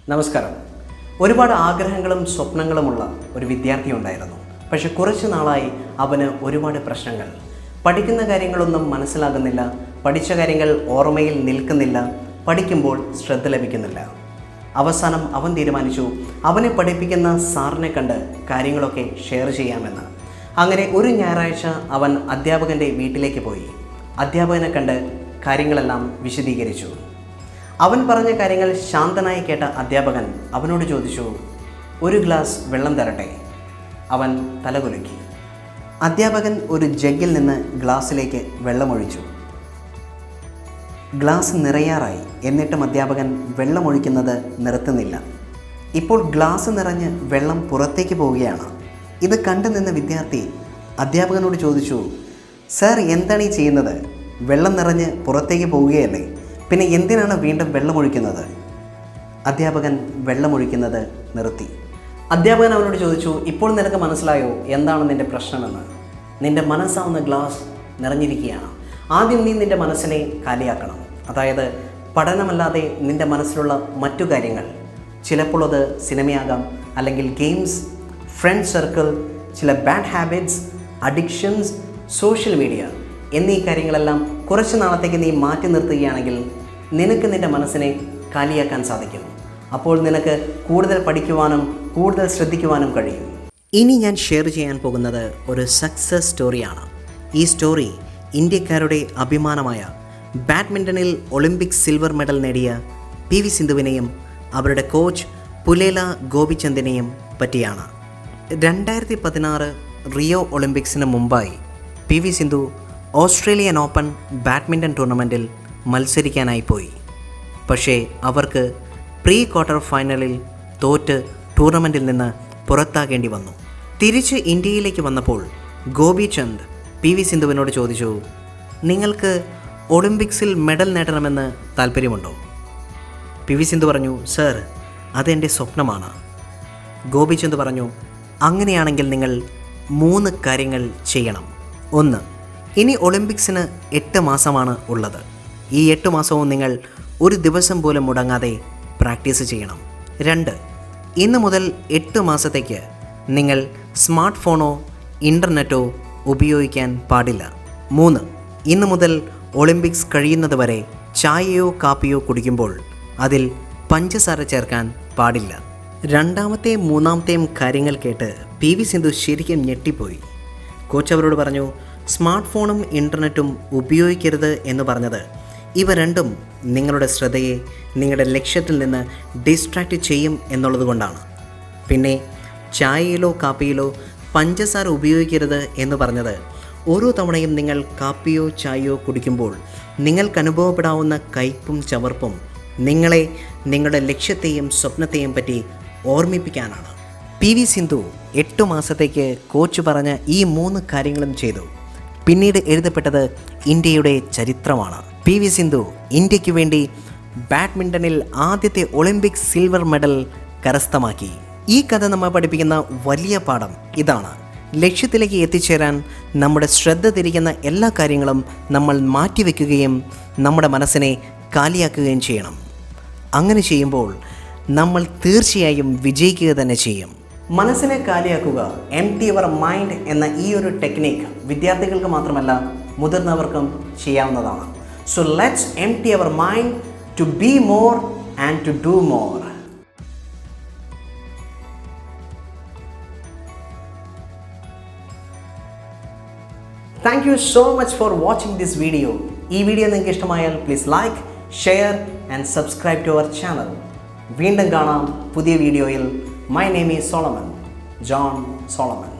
നമസ്കാരം. ഒരുപാട് ആഗ്രഹങ്ങളും സ്വപ്നങ്ങളുമുള്ള ഒരു വിദ്യാർത്ഥി ഉണ്ടായിരുന്നു. പക്ഷെ കുറച്ച് നാളായി അവന് ഒരുപാട് പ്രശ്നങ്ങൾ. പഠിക്കുന്ന കാര്യങ്ങളൊന്നും മനസ്സിലാകുന്നില്ല, പഠിച്ച കാര്യങ്ങൾ ഓർമ്മയിൽ നിൽക്കുന്നില്ല, പഠിക്കുമ്പോൾ ശ്രദ്ധ ലഭിക്കുന്നില്ല. അവസാനം അവൻ തീരുമാനിച്ചു അവനെ പഠിപ്പിക്കുന്ന സാറിനെ കണ്ട് കാര്യങ്ങളൊക്കെ ഷെയർ ചെയ്യാമെന്ന്. അങ്ങനെ ഒരു ഞായറാഴ്ച അവൻ അധ്യാപകൻ്റെ വീട്ടിലേക്ക് പോയി. അധ്യാപകനെ കണ്ട് കാര്യങ്ങളെല്ലാം വിശദീകരിച്ചു. അവൻ പറഞ്ഞ കാര്യങ്ങൾ ശാന്തനായി കേട്ട അധ്യാപകൻ അവനോട് ചോദിച്ചു, ഒരു ഗ്ലാസ് വെള്ളം തരട്ടെ? അവൻ തലകുലുക്കി. അധ്യാപകൻ ഒരു ജഗ്ഗിൽ നിന്ന് ഗ്ലാസ്സിലേക്ക് വെള്ളമൊഴിച്ചു. ഗ്ലാസ് നിറയാറായി. എന്നിട്ടും അധ്യാപകൻ വെള്ളമൊഴിക്കുന്നത് നിർത്തുന്നില്ല. ഇപ്പോൾ ഗ്ലാസ് നിറഞ്ഞ് വെള്ളം പുറത്തേക്ക് പോവുകയാണ്. ഇത് കണ്ടു നിന്ന വിദ്യാർത്ഥി അധ്യാപകനോട് ചോദിച്ചു, സാർ എന്താണ് ഈ ചെയ്യുന്നത്? വെള്ളം നിറഞ്ഞ് പുറത്തേക്ക് പോവുകയല്ലേ, പിന്നെ എന്തിനാണ് വീണ്ടും വെള്ളമൊഴിക്കുന്നത്? അധ്യാപകൻ വെള്ളമൊഴിക്കുന്നത് നിർത്തി. അധ്യാപകൻ അവനോട് ചോദിച്ചു, ഇപ്പോൾ നിനക്ക് മനസ്സിലായോ എന്താണ് നിൻ്റെ പ്രശ്നമെന്ന്? നിൻ്റെ മനസ്സാവുന്ന ഗ്ലാസ് നിറഞ്ഞിരിക്കുകയാണ്. ആദ്യം നീ നിൻ്റെ മനസ്സിനെ കാലിയാക്കണം. അതായത് പഠനമല്ലാതെ നിൻ്റെ മനസ്സിലുള്ള മറ്റു കാര്യങ്ങൾ. ചിലപ്പോൾ അത് സിനിമയാകാം, അല്ലെങ്കിൽ ഗെയിംസ്, ഫ്രണ്ട് സർക്കിൾ, ചില bad habits, addictions, social media എന്നീ കാര്യങ്ങളെല്ലാം കുറച്ച് നാളത്തേക്ക് നീ മാറ്റി നിർത്തുകയാണെങ്കിൽ നിനക്ക് നിൻ്റെ മനസ്സിനെ കാലിയാക്കാൻ സാധിക്കും. അപ്പോൾ നിനക്ക് കൂടുതൽ പഠിക്കുവാനും കൂടുതൽ ശ്രദ്ധിക്കുവാനും കഴിയും. ഇനി ഞാൻ ഷെയർ ചെയ്യാൻ പോകുന്നത് ഒരു സക്സസ് സ്റ്റോറിയാണ്. ഈ സ്റ്റോറി ഇന്ത്യക്കാരുടെ അഭിമാനമായ ബാഡ്മിൻ്റണിൽ ഒളിമ്പിക്സ് സിൽവർ മെഡൽ നേടിയ പി വി സിന്ധുവിനെയും അവരുടെ കോച്ച് പുലേല ഗോപിചന്ദിനെയും പറ്റിയാണ്. 2016 റിയോ ഒളിമ്പിക്സിന് മുമ്പായി P V Sindhu Australian Open badminton ടൂർണമെൻറ്റിൽ മത്സരിക്കാനായി പോയി. പക്ഷേ അവർക്ക് പ്രീ ക്വാർട്ടർ ഫൈനലിൽ തോറ്റ് ടൂർണമെൻറ്റിൽ നിന്ന് പുറത്താകേണ്ടി വന്നു. തിരിച്ച് ഇന്ത്യയിലേക്ക് വന്നപ്പോൾ ഗോപിചന്ദ് പി വി സിന്ധുവിനോട് ചോദിച്ചു, നിങ്ങൾക്ക് ഒളിമ്പിക്സിൽ മെഡൽ നേടണമെന്ന് താല്പര്യമുണ്ടോ? പി വി സിന്ധു പറഞ്ഞു, സർ, അതെൻ്റെ സ്വപ്നമാണ്. ഗോപിചന്ദ് പറഞ്ഞു, അങ്ങനെയാണെങ്കിൽ നിങ്ങൾ 3 കാര്യങ്ങൾ ചെയ്യണം. 1, ഇനി ഒളിമ്പിക്സിന് 8 മാസമാണ് ഉള്ളത്. ഈ 8 മാസവും നിങ്ങൾ ഒരു ദിവസം പോലും മുടങ്ങാതെ പ്രാക്ടീസ് ചെയ്യണം. 2, ഇന്ന് മുതൽ 8 മാസത്തേക്ക് നിങ്ങൾ സ്മാർട്ട് ഫോണോ ഇൻ്റർനെറ്റോ ഉപയോഗിക്കാൻ പാടില്ല. 3, ഇന്ന് മുതൽ ഒളിമ്പിക്സ് കഴിയുന്നത് വരെ ചായയോ കാപ്പിയോ കുടിക്കുമ്പോൾ അതിൽ പഞ്ചസാര ചേർക്കാൻ പാടില്ല. രണ്ടാമത്തെയും മൂന്നാമത്തെയും കാര്യങ്ങൾ കേട്ട് പി വി സിന്ധു ശരിക്കും ഞെട്ടിപ്പോയി. കോച്ച് അവരോട് പറഞ്ഞു, സ്മാർട്ട് ഫോണും ഇൻ്റർനെറ്റും ഉപയോഗിക്കരുത് എന്ന് പറഞ്ഞത് ഇവ രണ്ടും നിങ്ങളുടെ ശ്രദ്ധയെ നിങ്ങളുടെ ലക്ഷ്യത്തിൽ നിന്ന് ഡിസ്ട്രാക്റ്റ് ചെയ്യും എന്നുള്ളത് കൊണ്ടാണ്. പിന്നെ ചായയിലോ കാപ്പിയിലോ പഞ്ചസാര ഉപയോഗിക്കരുത് എന്ന് പറഞ്ഞത് ഓരോ തവണയും നിങ്ങൾ കാപ്പിയോ ചായയോ കുടിക്കുമ്പോൾ നിങ്ങൾക്ക് അനുഭവപ്പെടാവുന്ന കയ്പും ചവർപ്പും നിങ്ങളെ നിങ്ങളുടെ ലക്ഷ്യത്തെയും സ്വപ്നത്തെയും പറ്റി ഓർമ്മിപ്പിക്കാനാണ്. പി വി സിന്ധു 8 മാസത്തേക്ക് കോച്ച് പറഞ്ഞ ഈ 3 കാര്യങ്ങളും ചെയ്തു. പിന്നീട് എഴുതപ്പെട്ടത് ഇന്ത്യയുടെ ചരിത്രമാണ്. പി വി സിന്ധു ഇന്ത്യക്ക് വേണ്ടി ബാഡ്മിൻ്റണിൽ ആദ്യത്തെ ഒളിമ്പിക് സിൽവർ മെഡൽ കരസ്ഥമാക്കി. ഈ കഥ നമ്മെ പഠിപ്പിക്കുന്ന വലിയ പാഠം ഇതാണ്: ലക്ഷ്യത്തിലേക്ക് എത്തിച്ചേരാൻ നമ്മുടെ ശ്രദ്ധ തിരിക്കുന്ന എല്ലാ കാര്യങ്ങളും നമ്മൾ മാറ്റിവെക്കുകയും നമ്മുടെ മനസ്സിനെ കാലിയാക്കുകയും ചെയ്യണം. അങ്ങനെ ചെയ്യുമ്പോൾ നമ്മൾ തീർച്ചയായും വിജയിക്കുക തന്നെ ചെയ്യും. മനസ്സിനെ കാലിയാക്കുക, എംപ്റ്റി യുവർ മൈൻഡ് എന്ന ഈ ഒരു ടെക്നിക്ക് വിദ്യാർത്ഥികൾക്ക് മാത്രമല്ല മുതിർന്നവർക്കും ചെയ്യാവുന്നതാണ്. So let's empty your mind to be more and to do more. Thank you so much for watching this video. ഈ വീഡിയോ നിങ്ങൾക്ക് ഇഷ്ടമായാൽ please like, share and subscribe to our channel. വീണ്ടും കാണാം പുതിയ വീഡിയോയിൽ. My name is Solomon, John Solomon.